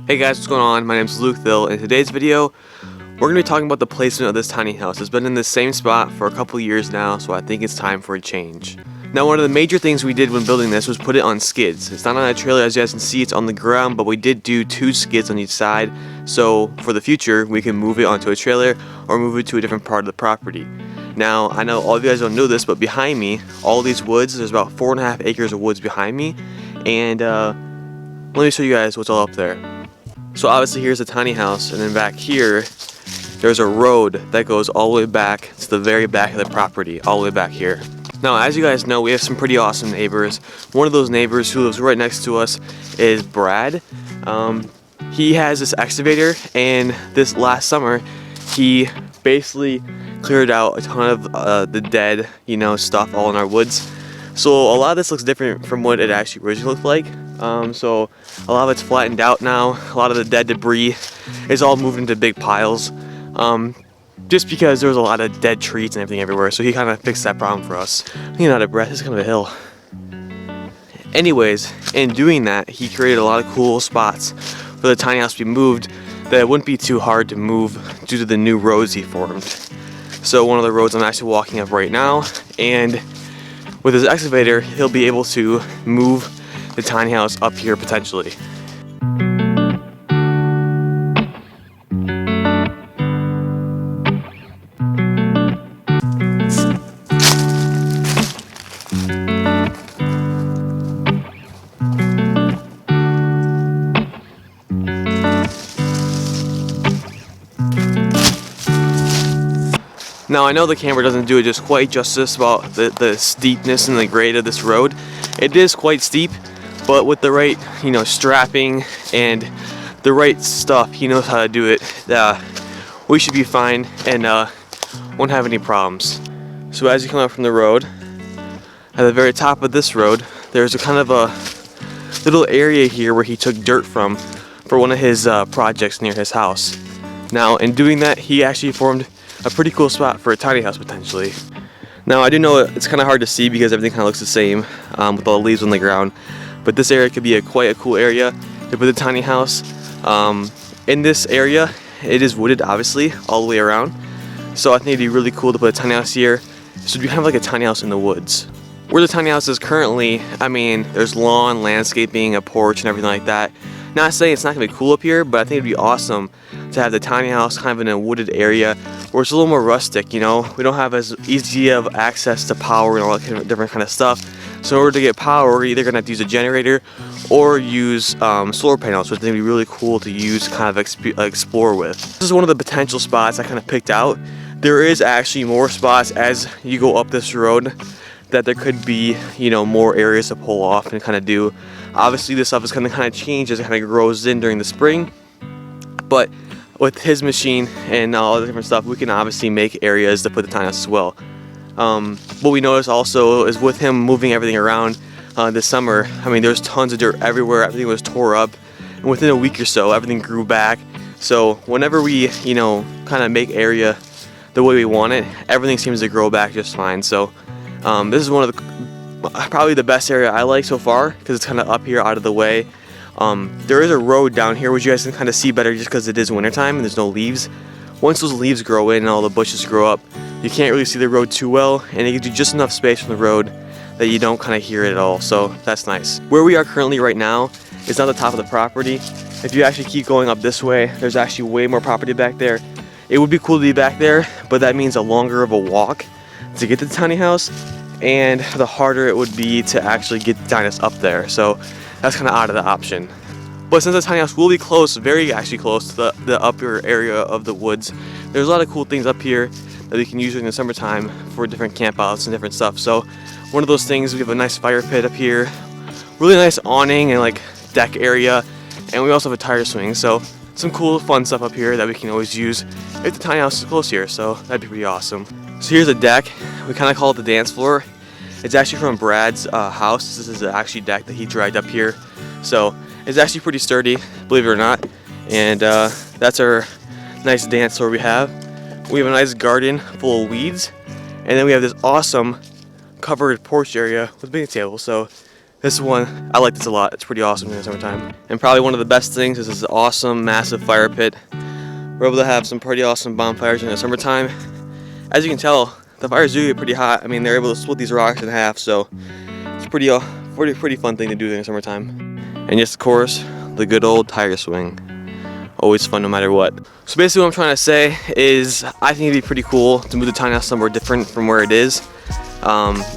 Hey guys, what's going on? My name is Luke Thill. In today's video, we're going to be talking about the placement of this tiny house. It's been in the same spot for a couple years now, so I think it's time for a change. Now, one of the major things we did when building this was put it on skids. It's not on a trailer, as you guys can see, it's on the ground, but we did do 2 skids on each side, so for the future, we can move it onto a trailer or move it to a different part of the property. Now, I know all of you guys don't know this, but behind me, all these woods, there's about 4.5 acres of woods behind me, and let me show you guys what's all up there. So obviously here's a tiny house, and then back here there's a road that goes all the way back to the very back of the property, all the way back here. Now, as you guys know, we have some pretty awesome neighbors. One of those neighbors who lives right next to us is Brad. He has this excavator, and this last summer he basically cleared out a ton of the dead, stuff all in our woods. So a lot of this looks different from what it actually originally looked like. So a lot of it's flattened out now. A lot of the dead debris is all moved into big piles. Just because there was a lot of dead trees and everything everywhere. So he kind of fixed that problem for us. Out of breath, it's kind of a hill. Anyways, in doing that, he created a lot of cool spots for the tiny house to be moved that wouldn't be too hard to move due to the new roads he formed. So one of the roads I'm actually walking up right now, and with his excavator, he'll be able to move the tiny house up here potentially. Now, I know the camera doesn't do it just quite justice about the steepness and the grade of this road. It is quite steep, but with the right, strapping and the right stuff, he knows how to do it. We should be fine and won't have any problems. So as you come up from the road, at the very top of this road, there's a kind of a little area here where he took dirt from for one of his projects near his house. Now, in doing that, he actually formed a pretty cool spot for a tiny house potentially. Now, I do know it's kind of hard to see because everything kind of looks the same with all the leaves on the ground, but this area could be quite a cool area to put a tiny house. In this area, it is wooded obviously all the way around, so I think it'd be really cool to put a tiny house here. So it'd be kind of like a tiny house in the woods. Where the tiny house is currently, there's lawn, landscaping, a porch, and everything like that. Not saying it's not gonna be cool up here, but I think it'd be awesome to have the tiny house kind of in a wooded area where it's a little more rustic. We don't have as easy of access to power and all that kind of different kind of stuff. So in order to get power, we're either gonna have to use a generator or use solar panels, which I think would be really cool to use, kind of explore with. This is one of the potential spots I kind of picked out. There is actually more spots as you go up this road that there could be, more areas to pull off and kind of do. Obviously, this stuff is going to kind of change as it kind of grows in during the spring, but with his machine and all the different stuff, we can obviously make areas to put the tiny house as well. What we noticed also is with him moving everything around this summer, there's tons of dirt everywhere. Everything was tore up, and within a week or so, everything grew back. So whenever we, kind of make area the way we want it, everything seems to grow back just fine. So this is one of the probably the best area I like so far because it's kind of up here out of the way. There is a road down here which you guys can kind of see better just because it is wintertime and there's no leaves. Once those leaves grow in and all the bushes grow up, you can't really see the road too well, and it gives you just enough space from the road that you don't kind of hear it at all, so that's nice. Where we are currently right now is not the top of the property. If you actually keep going up this way, there's actually way more property back there. It would be cool to be back there, but that means a longer of a walk to get to the tiny house, and the harder it would be to actually get the tiny house up there. So that's kind of out of the option. But since the tiny house will be close, very actually close to the upper area of the woods, there's a lot of cool things up here that we can use during the summertime for different campouts and different stuff. So one of those things, we have a nice fire pit up here, really nice awning and like deck area, and we also have a tire swing. So some cool fun stuff up here that we can always use if the tiny house is close here, so that'd be pretty awesome. So here's a deck. We kind of call it the dance floor. It's actually from Brad's house. This is actually a deck that he dragged up here. So it's actually pretty sturdy, believe it or not. And that's our nice dance floor we have. We have a nice garden full of weeds. And then we have this awesome covered porch area with a picnic table. So This one, I like this a lot. It's pretty awesome in the summertime. And probably one of the best things is this awesome, massive fire pit. We're able to have some pretty awesome bonfires in the summertime. As you can tell, the fires do get pretty hot. I mean, they're able to split these rocks in half, so it's a pretty fun thing to do in the summertime. And just, of course, the good old tire swing. Always fun no matter what. So basically what I'm trying to say is I think it'd be pretty cool to move the tiny house somewhere different from where it is.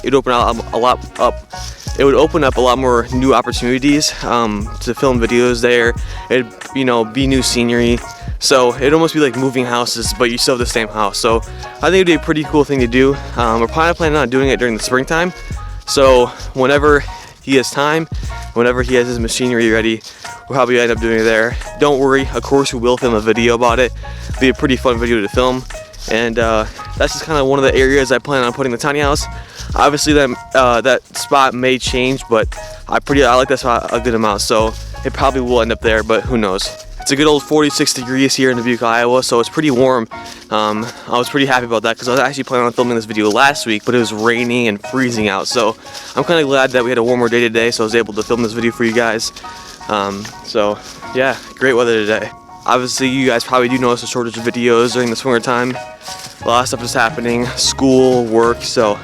It'd open up it would open up a lot more new opportunities to film videos there. It'd, you know, be new scenery. So it'd almost be like moving houses, but you still have the same house. So I think it'd be a pretty cool thing to do. We're probably planning on doing it during the springtime. So whenever he has time, whenever he has his machinery ready, we'll probably end up doing it there. Don't worry, of course we will film a video about it. It'll be a pretty fun video to film. And that's just kind of one of the areas I plan on putting the tiny house. Obviously that spot may change, but I like that spot a good amount, so it probably will end up there, but who knows. It's a good old 46 degrees here in Dubuque, Iowa, so it's pretty warm. I was pretty happy about that because I was actually planning on filming this video last week, but it was raining and freezing out, so I'm kind of glad that we had a warmer day today, so I was able to film this video for you guys. So yeah, great weather today. Obviously you guys probably do notice a shortage of videos during the winter time. A lot of stuff is happening, school, work, so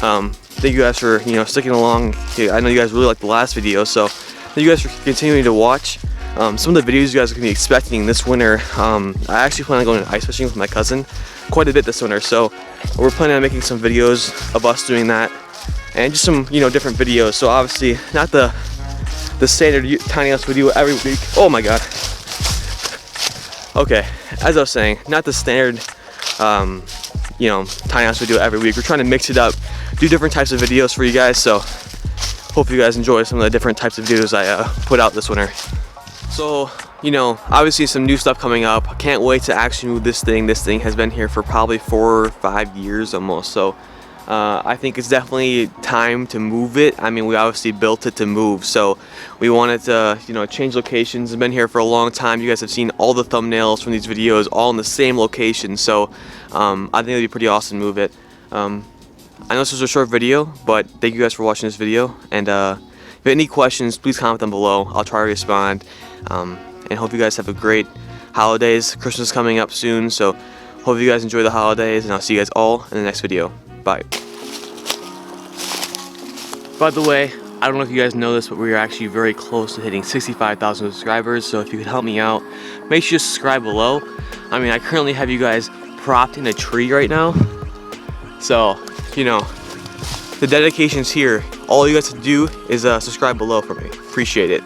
thank you guys for, you know, sticking along. I know you guys really liked the last video, so thank you guys for continuing to watch. Some of the videos you guys are going to be expecting this winter, I actually plan on going ice fishing with my cousin quite a bit this winter, so we're planning on making some videos of us doing that and just some, you know, different videos. So obviously not the standard tiny house video every week. Oh my god. Okay, as I was saying, not the standard you know, tiny house video every week. We're trying to mix it up, do different types of videos for you guys, so hope you guys enjoy some of the different types of videos I put out this winter. So, you know, obviously some new stuff coming up. I can't wait to actually move this thing. This thing has been here for probably 4 or 5 years almost, so I think it's definitely time to move it. I mean, we obviously built it to move, so we wanted to, you know, change locations. It's been here for a long time. You guys have seen all the thumbnails from these videos all in the same location, so I think it'd be pretty awesome to move it. I know this was a short video, but thank you guys for watching this video, and if you have any questions, please comment them below. I'll try to respond, and hope you guys have a great holidays. Christmas is coming up soon, so hope you guys enjoy the holidays, and I'll see you guys all in the next video. Bye. By the way, I don't know if you guys know this, but we are actually very close to hitting 65,000 subscribers, so if you could help me out, make sure you subscribe below. I mean, I currently have you guys propped in a tree right now, so, you know, the dedication's here. All you guys have to do is subscribe below for me. Appreciate it.